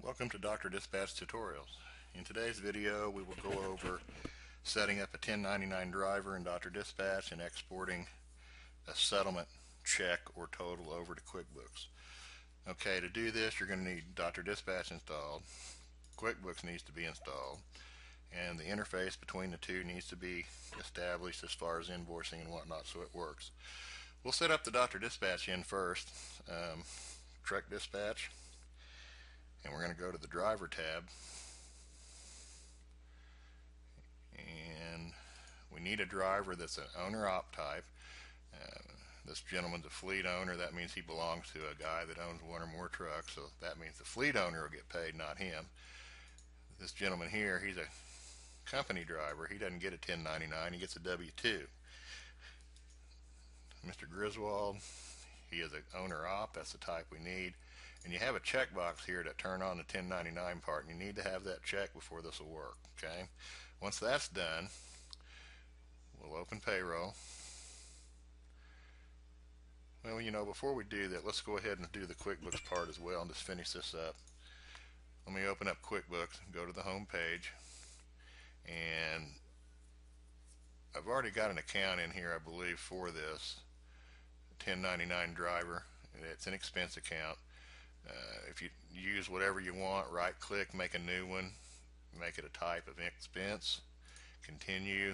Welcome to Dr. Dispatch Tutorials. In today's video we will go over setting up a 1099 driver in Dr. Dispatch and exporting a settlement check or total over to QuickBooks. Okay, to do this you're going to need Dr. Dispatch installed, QuickBooks needs to be installed, and the interface between the two needs to be established as far as invoicing and whatnot so it works. We'll set up the Dr. Dispatch in first, Truck Dispatch, and we're going to go to the driver tab, and we need a driver that's an owner-op type. This gentleman's a fleet owner. That means he belongs to a guy that owns one or more trucks, so that means the fleet owner will get paid, not him. This gentleman here, he's a company driver. He doesn't get a 1099, he gets a W-2. Mr. Griswold, he is an owner-op. That's the type we need. And you have a checkbox here to turn on the 1099 part, and you need to have that checked before this will work. Okay, once that's done, we'll open payroll. Well, you know, before we do that, let's go ahead and do the QuickBooks part as well and just finish this up. Let me open up QuickBooks and go to the home page, and I've already got an account in here, I believe, for this 1099 driver. It's an expense account. If you use whatever you want, right click, make a new one, make it a type of expense, continue,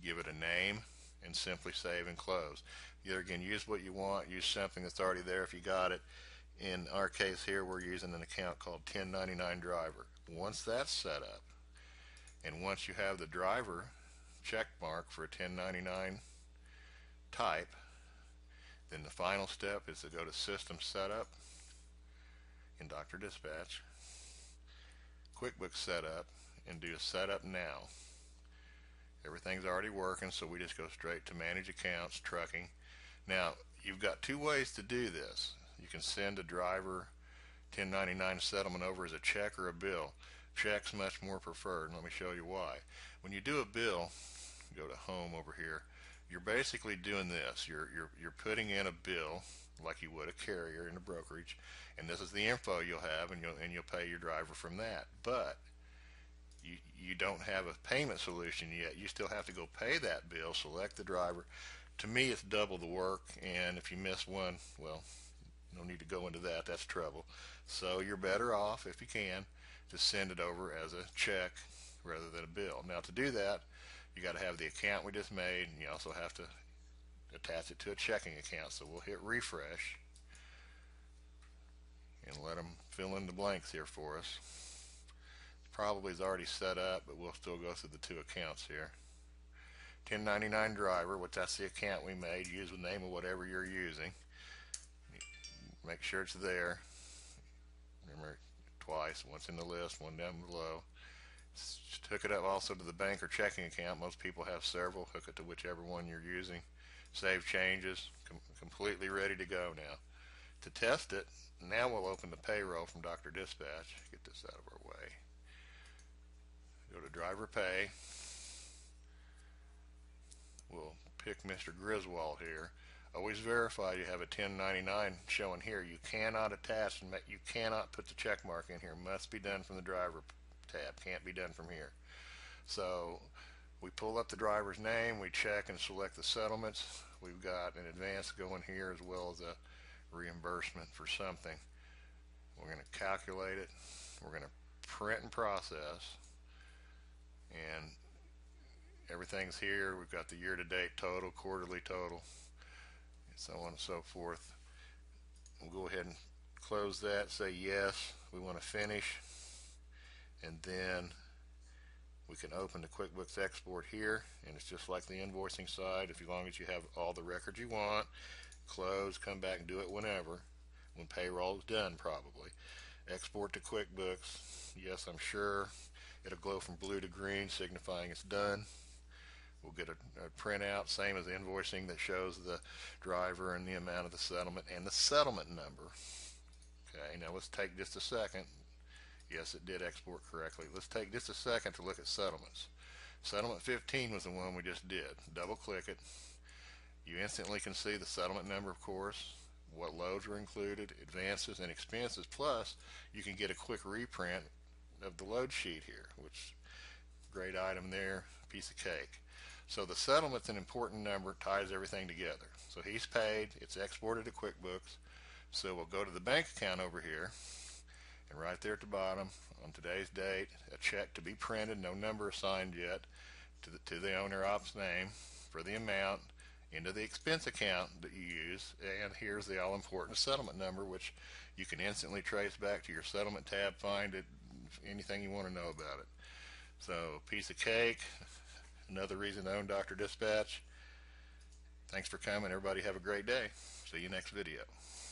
give it a name, and simply save and close. Either again, use what you want, use something that's already there if you got it. In our case here, we're using an account called 1099 driver. Once that's set up, and once you have the driver check mark for a 1099 type, then the final step is to go to System Setup in Dr. Dispatch, QuickBooks Setup, and do a Setup Now. Everything's already working, so we just go straight to Manage Accounts, Trucking. Now, you've got two ways to do this. You can send a driver 1099 settlement over as a check or a bill. Check's much more preferred, and let me show you why. When you do a bill, go to Home over here, you're basically doing this. You're putting in a bill like you would a carrier in a brokerage, and this is the info you'll have, and you'll pay your driver from that. But you don't have a payment solution yet. You still have to go pay that bill, select the driver. To me, it's double the work, and if you miss one, well, no need to go into that. That's trouble. So you're better off, if you can, to send it over as a check rather than a bill. Now, to do that, you got to have the account we just made, and you also have to attach it to a checking account. So we'll hit refresh and let them fill in the blanks here for us. Probably is already set up, but we'll still go through the two accounts here. 1099 driver, which that's the account we made. Use the name of whatever you're using. Make sure it's there. Remember, twice, once in the list, one down below. Hook it up also to the bank or checking account. Most people have several. Hook it to whichever one you're using. Save changes. Completely ready to go now. To test it, now we'll open the payroll from Dr. Dispatch. Get this out of our way. Go to driver pay. We'll pick Mr. Griswold here. Always verify you have a 1099 showing here. You cannot attach and you cannot put the check mark in here. Must be done from the driver tab. Can't be done from here. So we pull up the driver's name, we check and select the settlements. We've got an advance going here as well as a reimbursement for something. We're going to calculate it. We're going to print and process, and everything's here. We've got the year-to-date total, quarterly total, and so on and so forth. We'll go ahead and close that, say yes, we want to finish, and then we can open the QuickBooks export here, and it's just like the invoicing side. As long as you have all the records you want, close, come back and do it whenever, when payroll is done probably. Export to QuickBooks. Yes, I'm sure. It'll glow from blue to green, signifying it's done. We'll get a printout, same as invoicing, that shows the driver and the amount of the settlement and the settlement number. Okay, now let's take just a second. Yes, it did export correctly. Let's take just a second to look at settlements. Settlement 15 was the one we just did. Double click it. You instantly can see the settlement number, of course, what loads were included, advances, and expenses. Plus, you can get a quick reprint of the load sheet here, which great item there, piece of cake. So the settlement's an important number, ties everything together. So he's paid, it's exported to QuickBooks. So we'll go to the bank account over here, and right there at the bottom, on today's date, a check to be printed, no number assigned yet, to the owner op's name for the amount, into the expense account that you use, and here's the all-important settlement number, which you can instantly trace back to your settlement tab, find it, anything you want to know about it. So, piece of cake, another reason to own Dr. Dispatch. Thanks for coming. Everybody have a great day. See you next video.